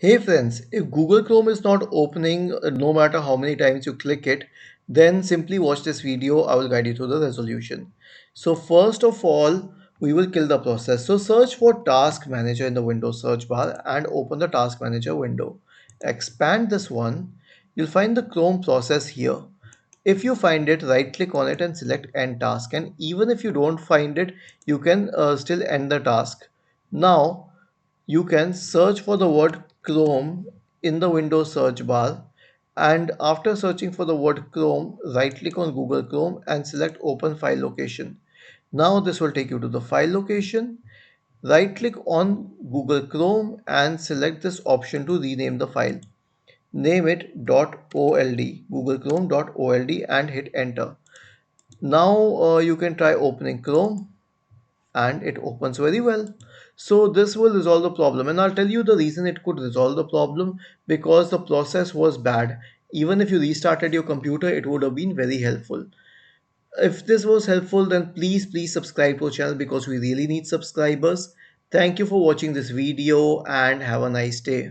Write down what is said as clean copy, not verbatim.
Hey friends, if Google Chrome is not opening no matter how many times you click it, then simply watch this video. I will guide you through the resolution. So first of all, we will kill the process. So search for Task Manager in the Windows search bar and open the Task Manager window. Expand this one. You'll find the Chrome process here. If you find it, right click on it and select End Task. And even if you don't find it, you can still end the task. Now, you can search for the word Chrome in the Windows search bar, and after searching for the word Chrome, right click on Google Chrome and select Open File Location. Now this will take you to the file location. Right click on Google Chrome and select this option to rename the file. Name it .old, Google Chrome .old, and hit enter. Now you can try opening Chrome and it opens very well. So this will resolve the problem, and I'll tell you the reason it could resolve the problem: because the process was bad. Even if you restarted your computer, it would have been very helpful. If this was helpful, then please subscribe to our channel because we really need subscribers. Thank you for watching this video and have a nice day.